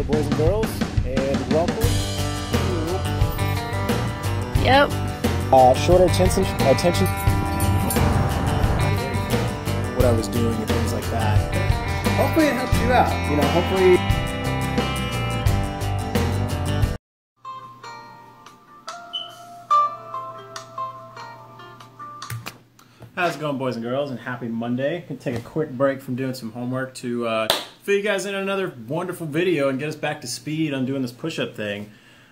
Hello, boys and girls, and welcome to shorter attention, what I was doing and things like that. Hopefully it helps you out. You know, hopefully. How's it going, boys and girls, and happy Monday. Gonna take a quick break from doing some homework to fill you guys in another wonderful video and get us back to speed on doing this push-up thing.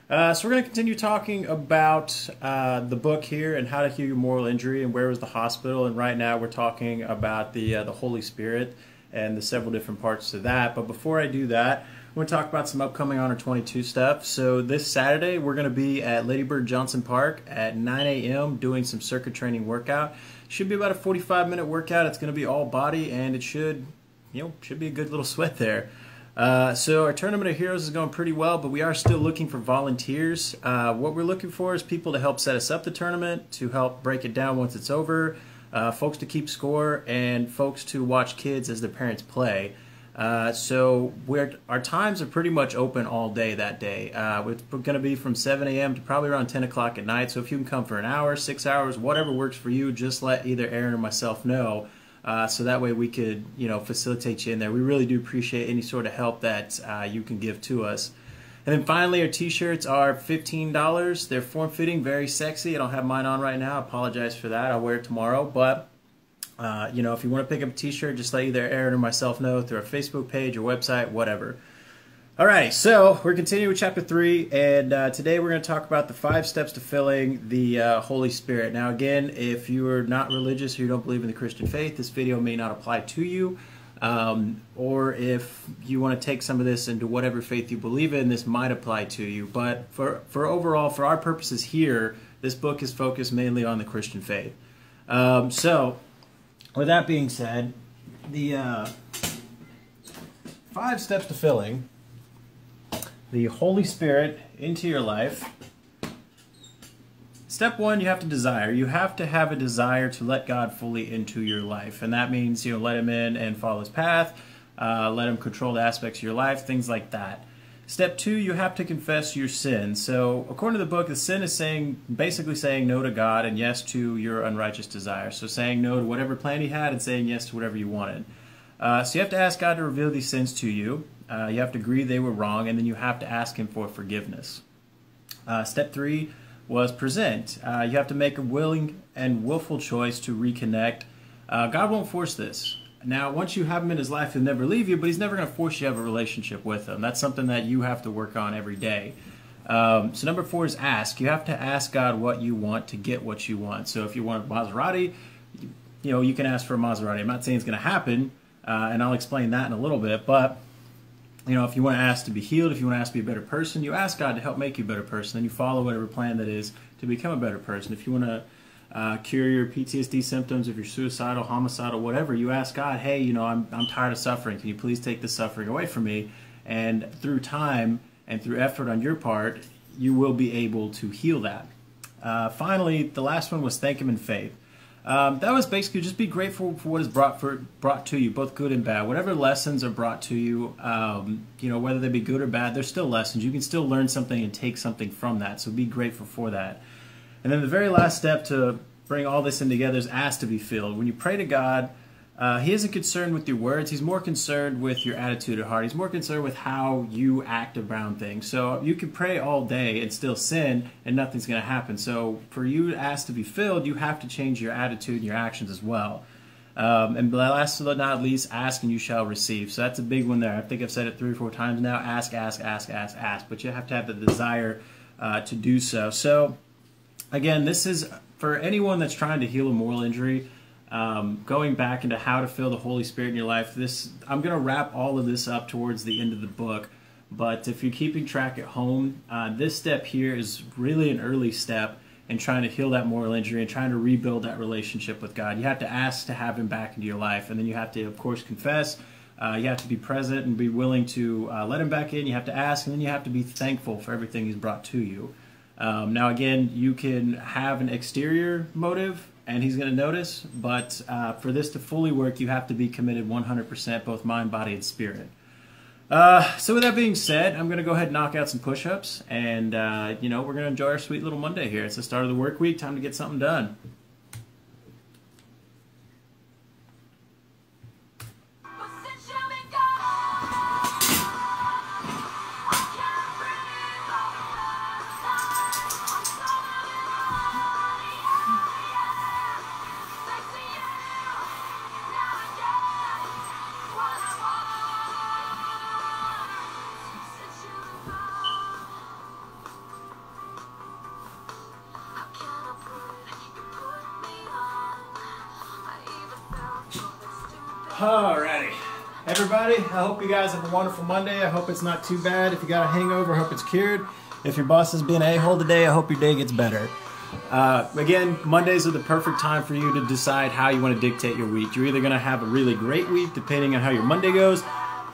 So we're going to continue talking about the book here and how to heal your moral injury and where was the hospital. And right now we're talking about the Holy Spirit and the several different parts to that. But before I do that, I'm going to talk about some upcoming Honor 22 stuff. So this Saturday we're going to be at Lady Bird Johnson Park at 9 a.m. doing some circuit training workout. Should be about a 45-minute workout. It's going to be all body, and it should be a good little sweat there. So our Tournament of Heroes is going pretty well, but we are still looking for volunteers. What we're looking for is people to help set us up the tournament, to help break it down once it's over, folks to keep score, and folks to watch kids as their parents play. So our times are pretty much open all day that day. It's going to be from 7 a.m. to probably around 10 o'clock at night. So if you can come for an hour, 6 hours, whatever works for you, just let either Erin or myself know. So that way we could, facilitate you in there. We really do appreciate any sort of help that you can give to us. And then finally, our t-shirts are $15. They're form-fitting, very sexy. I don't have mine on right now. I apologize for that. I'll wear it tomorrow. But, if you want to pick up a t-shirt, just let either Erin or myself know through our Facebook page or website, whatever. Alright, so we're continuing with Chapter 3, and today we're going to talk about the 5 steps to filling the Holy Spirit. Now again, if you are not religious or you don't believe in the Christian faith, this video may not apply to you. Or if you want to take some of this into whatever faith you believe in, this might apply to you. But for overall, for our purposes here, this book is focused mainly on the Christian faith. So, with that being said, the 5 steps to filling the Holy Spirit into your life. Step 1, you have to desire. You have to have a desire to let God fully into your life. And that means, let Him in and follow His path, let Him control the aspects of your life, things like that. Step 2, you have to confess your sin. So according to the book, the sin is basically saying no to God and yes to your unrighteous desires. So saying no to whatever plan He had and saying yes to whatever you wanted. So you have to ask God to reveal these sins to you. You have to agree they were wrong, and then you have to ask Him for forgiveness. Step 3 was present. You have to make a willing and willful choice to reconnect. God won't force this. Now, once you have Him in His life, He'll never leave you, but He's never going to force you to have a relationship with Him. That's something that you have to work on every day. So number 4 is ask. You have to ask God what you want to get what you want. So if you want a Maserati, you can ask for a Maserati. I'm not saying it's going to happen, and I'll explain that in a little bit, but if you want to ask to be healed, if you want to ask to be a better person, you ask God to help make you a better person, and you follow whatever plan that is to become a better person. If you want to cure your PTSD symptoms, if you're suicidal, homicidal, whatever, you ask God, hey, I'm tired of suffering. Can you please take this suffering away from me? And through time and through effort on your part, you will be able to heal that. Finally, the last one was thank Him in faith. That was basically just be grateful for what is brought to you, both good and bad. Whatever lessons are brought to you, whether they be good or bad, they're still lessons. You can still learn something and take something from that, so be grateful for that. And then the very last step to bring all this in together is ask to be filled. When you pray to God, He isn't concerned with your words. He's more concerned with your attitude at heart. He's more concerned with how you act around things. So you can pray all day and still sin, and nothing's going to happen. So for you to ask to be filled, you have to change your attitude and your actions as well. And last but not least, ask and you shall receive. So that's a big one there. I think I've said it 3 or 4 times now. Ask, ask, ask, ask, ask. But you have to have the desire to do so. So again, this is for anyone that's trying to heal a moral injury. Going back into how to fill the Holy Spirit in your life, I'm going to wrap all of this up towards the end of the book, but if you're keeping track at home, this step here is really an early step in trying to heal that moral injury and trying to rebuild that relationship with God. You have to ask to have Him back into your life, and then you have to, of course, confess. You have to be present and be willing to let Him back in. You have to ask, and then you have to be thankful for everything He's brought to you. Now again, you can have an exterior motive and He's going to notice, but for this to fully work, you have to be committed 100%, both mind, body, and spirit. So with that being said, I'm going to go ahead and knock out some push-ups, and, we're going to enjoy our sweet little Monday here. It's the start of the work week, time to get something done. Alrighty, everybody, I hope you guys have a wonderful Monday. I hope it's not too bad. If you got a hangover, I hope it's cured. If your boss has been an a-hole today, I hope your day gets better. Again, Mondays are the perfect time for you to decide how you want to dictate your week. You're either going to have a really great week, depending on how your Monday goes,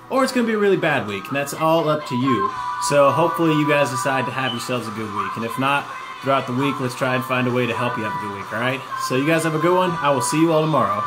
or it's going to be a really bad week, and that's all up to you. So hopefully you guys decide to have yourselves a good week, and if not, throughout the week, let's try and find a way to help you have a good week, alright? So you guys have a good one. I will see you all tomorrow.